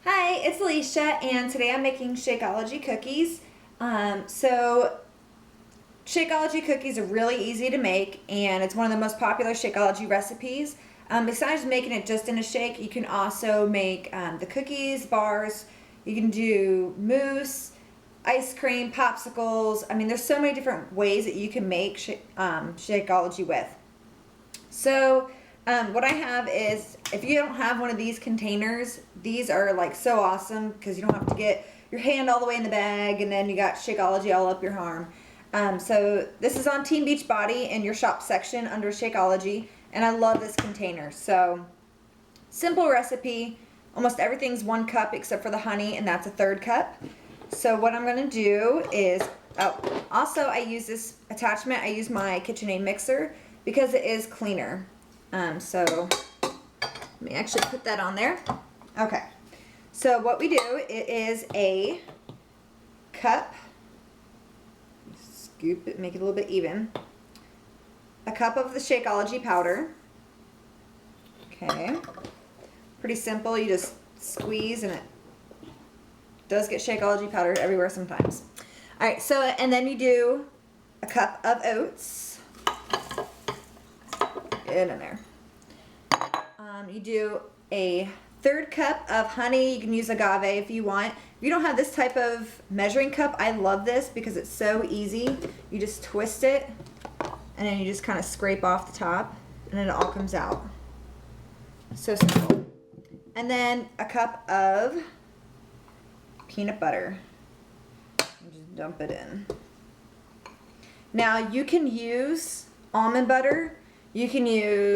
Hi, it's Alicia, and today I'm making Shakeology cookies. So Shakeology cookies are really easy to make, and it's one of the most popular Shakeology recipes. Besides making it just in a shake, you can also make the cookies, bars. You can do mousse, ice cream, popsicles. I mean, there's so many different ways that you can make Shakeology with. So what I have is, if you don't have one of these containers, these are like so awesome because you don't have to get your hand all the way in the bag and then you got Shakeology all up your arm. So this is on Team Beachbody in your shop section under Shakeology, and I love this container. So simple recipe, almost everything's 1 cup except for the honey, and that's a 1/3 cup. So what I'm going to do is, also I use this attachment, I use my KitchenAid mixer because it is cleaner. So let me actually put that on there. Okay, so what we do, it is a cup, scoop it, make it a little bit even, a cup of the Shakeology powder. Okay, pretty simple, you just squeeze and it does get Shakeology powder everywhere sometimes. Alright, so, and then you do a cup of oats. Get in there. You do a 1/3 cup of honey. You can use agave if you want. If you don't have this type of measuring cup, I love this because it's so easy. You just twist it and then you just kind of scrape off the top and then it all comes out. So simple. And then a cup of peanut butter. And just dump it in. Now you can use almond butter. You can use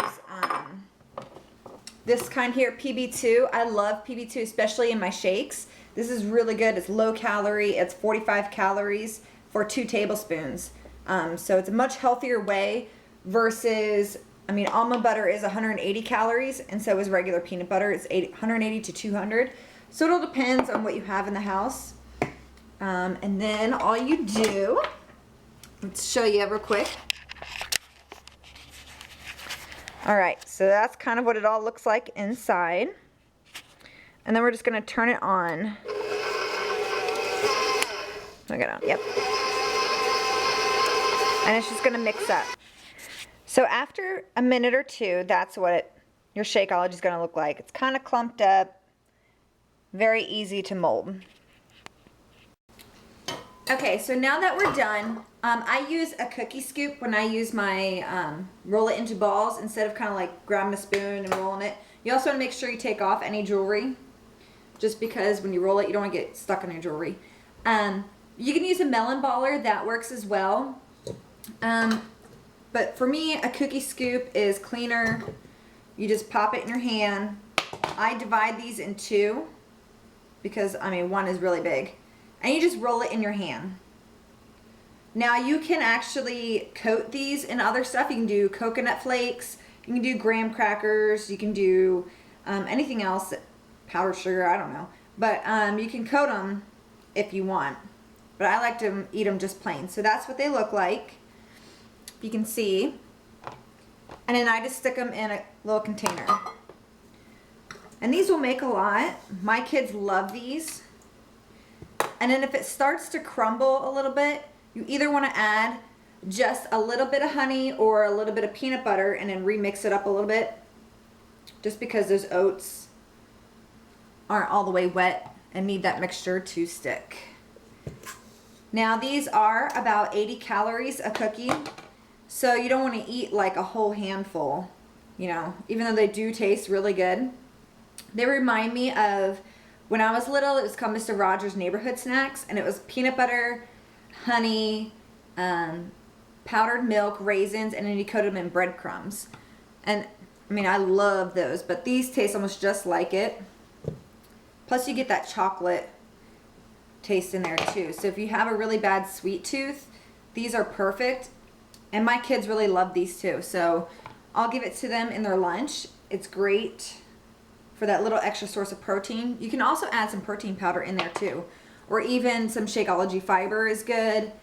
this kind here, PB2. I love PB2, especially in my shakes. This is really good. It's low calorie. It's 45 calories for 2 tablespoons. So it's a much healthier way versus, I mean, almond butter is 180 calories, and so is regular peanut butter. It's 180 to 200. So it all depends on what you have in the house. And then all you do, let's show you real quick. Alright, so that's kind of what it all looks like inside. And then we're just going to turn it on. Look it on, yep. And it's just going to mix up. So after a minute or two, that's what your Shakeology is going to look like. It's kind of clumped up, very easy to mold. Okay, so now that we're done, I use a cookie scoop when I use my roll it into balls instead of kind of like grabbing a spoon and rolling it. You also want to make sure you take off any jewelry, just because when you roll it, you don't want to get stuck on your jewelry. You can use a melon baller, that works as well. But for me, a cookie scoop is cleaner. You just pop it in your hand. I divide these in 2 because, I mean, 1 is really big. And you just roll it in your hand. Now you can actually coat these in other stuff. You can do coconut flakes, you can do graham crackers, you can do anything else, powdered sugar, I don't know. But you can coat them if you want. But I like to eat them just plain. So that's what they look like. You can see. And then I just stick them in a little container. And these will make a lot. My kids love these. And then if it starts to crumble a little bit, you either want to add just a little bit of honey or a little bit of peanut butter and then remix it up a little bit, just because those oats aren't all the way wet and need that mixture to stick. Now these are about 80 calories a cookie, so you don't want to eat like a whole handful, you know, even though they do taste really good. They remind me of when I was little. It was called Mr. Rogers' Neighborhood Snacks, and it was peanut butter, honey, powdered milk, raisins, and then you coat them in breadcrumbs. And I mean, I love those, but these taste almost just like it. Plus you get that chocolate taste in there too. So if you have a really bad sweet tooth, these are perfect. And my kids really love these too. So I'll give it to them in their lunch. It's great for that little extra source of protein. You can also add some protein powder in there too. Or even some Shakeology fiber is good.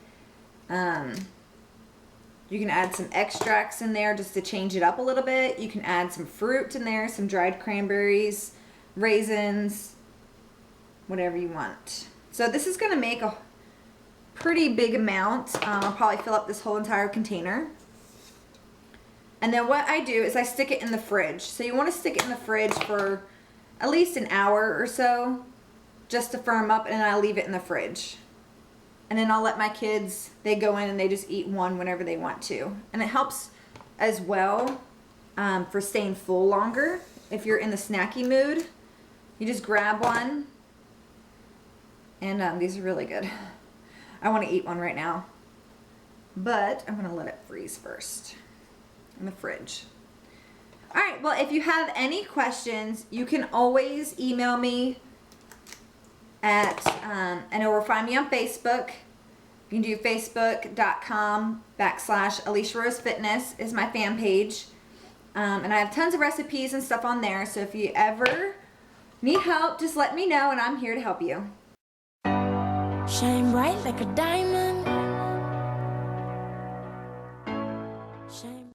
You can add some extracts in there just to change it up a little bit. You can add some fruit in there, some dried cranberries, raisins, whatever you want. So this is gonna make a pretty big amount. I'll probably fill up this whole entire container. And then what I do is I stick it in the fridge. So you wanna stick it in the fridge for at least an hour or so, just to firm up, and then I leave it in the fridge. And then I'll let my kids, they go in and they just eat one whenever they want to. And it helps as well for staying full longer. If you're in the snacky mood, you just grab one. And these are really good. I want to eat one right now. But I'm going to let it freeze first in the fridge. All right, well, if you have any questions, you can always email me at, and or find me on Facebook. You can do facebook.com/Alicia Rose Fitness is my fan page. And I have tons of recipes and stuff on there. So if you ever need help, just let me know and I'm here to help you. Shine bright like a diamond.